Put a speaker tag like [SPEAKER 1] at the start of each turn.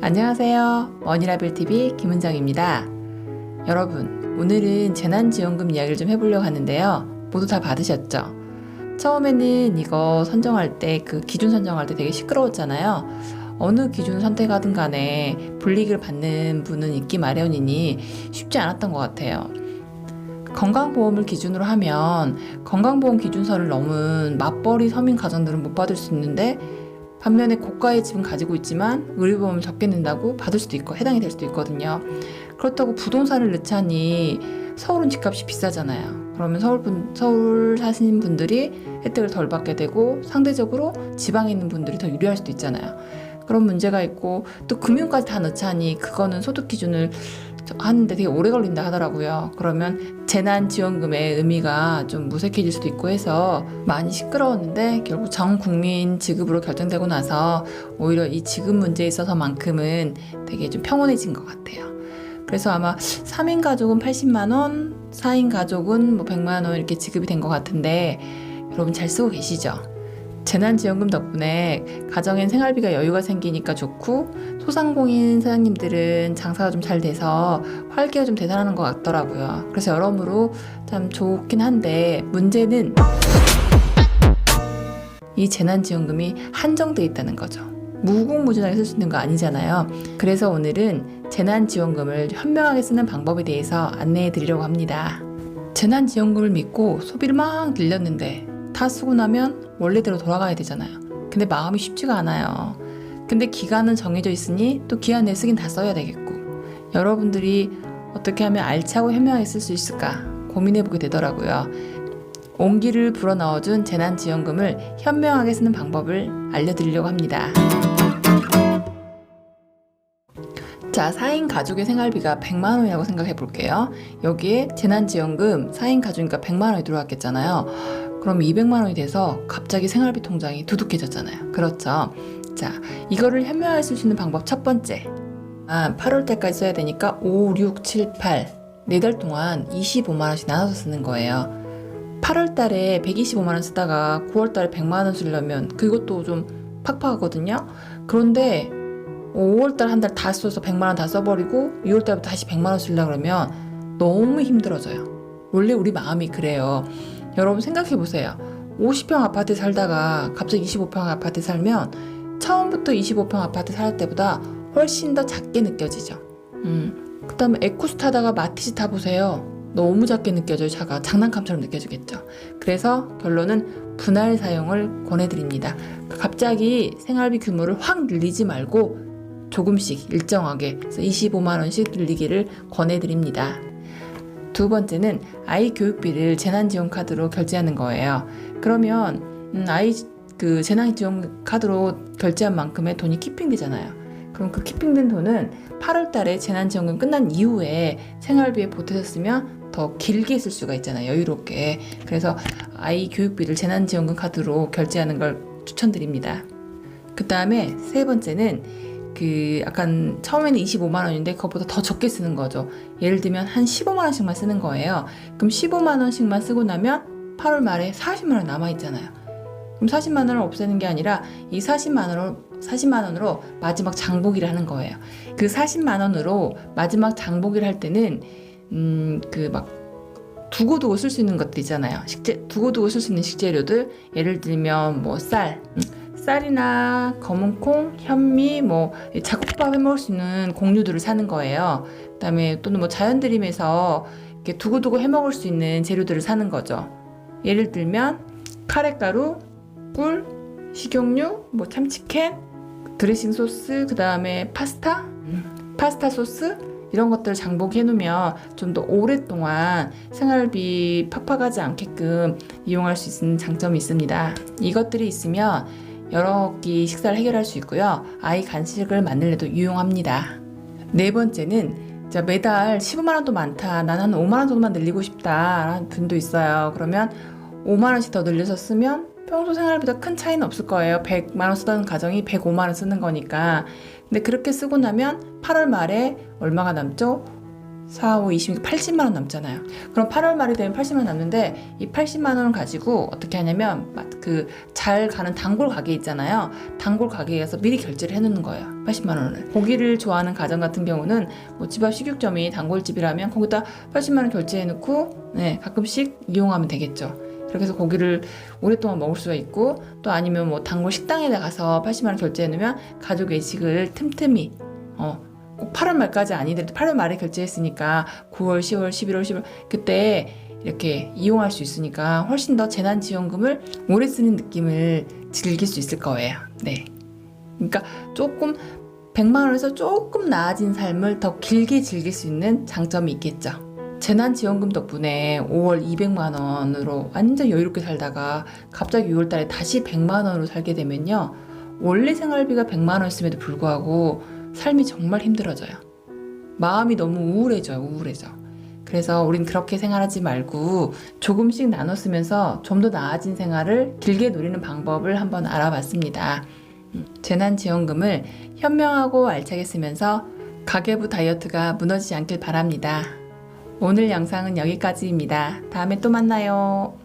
[SPEAKER 1] 안녕하세요. 원이라벨TV 김은정입니다. 여러분, 오늘은 재난지원금 이야기를 좀 해보려고 하는데요. 모두 다 받으셨죠? 처음에는 이거 선정할 때, 기준 선정할 때 되게 시끄러웠잖아요. 어느 기준을 선택하든 간에 불이익을 받는 분은 있기 마련이니 쉽지 않았던 것 같아요. 건강보험을 기준으로 하면 건강보험 기준서를 넘은 맞벌이 서민 가정들은 못 받을 수 있는데, 반면에 고가의 집은 가지고 있지만 의료보험을 적게 낸다고 받을 수도 있고 해당이 될 수도 있거든요. 그렇다고 부동산을 넣자니 서울은 집값이 비싸잖아요. 그러면 서울 사시는 분들이 혜택을 덜 받게 되고 상대적으로 지방에 있는 분들이 더 유리할 수도 있잖아요. 그런 문제가 있고, 또 금융까지 다 넣자니 그거는 소득 기준을 하는데 되게 오래 걸린다 하더라고요. 그러면 재난지원금의 의미가 좀 무색해질 수도 있고 해서 많이 시끄러웠는데, 결국 전 국민 지급으로 결정되고 나서 오히려 이 지급 문제에 있어서만큼은 되게 좀 평온해진 것 같아요. 그래서 아마 3인 가족은 80만원, 4인 가족은 뭐 100만원 이렇게 지급이 된 것 같은데, 여러분 잘 쓰고 계시죠? 재난지원금 덕분에 가정엔 생활비가 여유가 생기니까 좋고, 소상공인 사장님들은 장사가 좀 잘 돼서 활기가 좀 대단하는 것 같더라고요. 그래서 여러모로 참 좋긴 한데, 문제는 이 재난지원금이 한정돼 있다는 거죠. 무궁무진하게 쓸 수 있는 거 아니잖아요. 그래서 오늘은 재난지원금을 현명하게 쓰는 방법에 대해서 안내해 드리려고 합니다. 재난지원금을 믿고 소비를 막 늘렸는데 다 쓰고 나면 원래대로 돌아가야 되잖아요. 근데 마음이 쉽지가 않아요. 근데 기간은 정해져 있으니 또 기한 내에 쓰긴 다 써야 되겠고, 여러분들이 어떻게 하면 알차고 현명하게 쓸 수 있을까 고민해보게 되더라고요. 온기를 불어넣어준 재난지원금을 현명하게 쓰는 방법을 알려드리려고 합니다. 자, 4인 가족의 생활비가 100만 원이라고 생각해 볼게요. 여기에 재난지원금 4인 가족이니까 100만 원이 들어왔겠잖아요. 그럼 200만 원이 돼서 갑자기 생활비 통장이 두둑해졌잖아요. 그렇죠? 자, 이거를 현명하게 쓸 수 있는 방법 첫 번째. 8월 달까지 써야 되니까 5, 6, 7, 8 4달 동안 25만 원씩 나눠서 쓰는 거예요. 8월 달에 125만 원 쓰다가 9월 달에 100만 원 쓰려면 그것도 좀 팍팍하거든요. 그런데 5월 달 한 달 다 써서 100만 원 다 써버리고 6월 달부터 다시 100만 원 쓰려고 그러면 너무 힘들어져요. 원래 우리 마음이 그래요. 여러분 생각해보세요. 50평 아파트 살다가 갑자기 25평 아파트 살면 처음부터 25평 아파트 살 때보다 훨씬 더 작게 느껴지죠. 그 다음에 에쿠스 타다가 마티즈 타보세요. 너무 작게 느껴져요. 차가 장난감처럼 느껴지겠죠. 그래서 결론은 분할 사용을 권해드립니다. 갑자기 생활비 규모를 확 늘리지 말고 조금씩 일정하게 25만 원씩 늘리기를 권해드립니다. 두 번째는 아이 교육비를 재난지원 카드로 결제하는 거예요. 그러면 아이 재난지원 카드로 결제한 만큼의 돈이 키핑되잖아요. 그럼 그 키핑된 돈은 8월 달에 재난지원금 끝난 이후에 생활비에 보태서 쓰면 더 길게 쓸 수가 있잖아요. 여유롭게. 그래서 아이 교육비를 재난지원금 카드로 결제하는 걸 추천드립니다. 그 다음에 세 번째는 약간 처음에는 25만 원인데 그것보다 더 적게 쓰는 거죠. 예를 들면 한 15만 원씩만 쓰는 거예요. 그럼 15만 원씩만 쓰고 나면 8월 말에 40만 원 남아있잖아요. 그럼 40만 원을 없애는 게 아니라 이 40만 원으로 마지막 장보기를 하는 거예요. 그 40만 원으로 마지막 장보기를 할 때는 두고두고 쓸 수 있는 것들 있잖아요. 두고두고 쓸 수 있는 식재료들, 예를 들면 뭐 쌀이나 검은콩, 현미, 잡곡밥 해 먹을 수 있는 곡류들을 사는 거예요. 그다음에 또는 뭐 자연드림에서 이렇게 두고두고 해 먹을 수 있는 재료들을 사는 거죠. 예를 들면 카레가루, 꿀, 식용유, 참치캔, 드레싱 소스, 그다음에 파스타 소스, 이런 것들을 장보기 해놓으면 좀 더 오랫동안 생활비 팍팍하지 않게끔 이용할 수 있는 장점이 있습니다. 이것들이 있으면 여러 끼 식사를 해결할 수 있고요. 아이 간식을 만들래도 유용합니다. 네 번째는 매달 15만 원도 많다. 난 한 5만 원 정도만 늘리고 싶다 라는 분도 있어요. 그러면 5만 원씩 더 늘려서 쓰면 평소 생활비보다 큰 차이는 없을 거예요. 100만 원 쓰던 가정이 105만 원 쓰는 거니까. 근데 그렇게 쓰고 나면 8월 말에 얼마가 남죠? 4, 5, 20, 80만 원 남잖아요. 그럼 8월 말이 되면 80만 원 남는데 이 80만 원을 가지고 어떻게 하냐면 그 잘 가는 단골 가게 있잖아요. 단골 가게에 가서 미리 결제를 해놓는 거예요. 80만 원을. 고기를 좋아하는 가정 같은 경우는 뭐 집 앞 식육점이 단골집이라면 거기다 80만 원 결제해놓고 네, 가끔씩 이용하면 되겠죠. 그렇게 해서 고기를 오랫동안 먹을 수가 있고 또 아니면 뭐 단골 식당에 가서 80만 원 결제해놓으면 가족 외식을 틈틈이 꼭 8월 말까지 아니더라도 8월 말에 결제했으니까 9월, 10월, 11월, 12월 그때 이렇게 이용할 수 있으니까 훨씬 더 재난지원금을 오래 쓰는 느낌을 즐길 수 있을 거예요. 네. 그러니까 조금 100만 원에서 조금 나아진 삶을 더 길게 즐길 수 있는 장점이 있겠죠. 재난지원금 덕분에 5월 200만 원으로 완전 여유롭게 살다가 갑자기 6월 달에 다시 100만 원으로 살게 되면요. 원래 생활비가 100만 원이었음에도 불구하고 삶이 정말 힘들어져요. 마음이 너무 우울해져. 그래서 우린 그렇게 생활하지 말고 조금씩 나눠 쓰면서 좀 더 나아진 생활을 길게 누리는 방법을 한번 알아봤습니다. 재난지원금을 현명하고 알차게 쓰면서 가계부 다이어트가 무너지지 않길 바랍니다. 오늘 영상은 여기까지입니다. 다음에 또 만나요.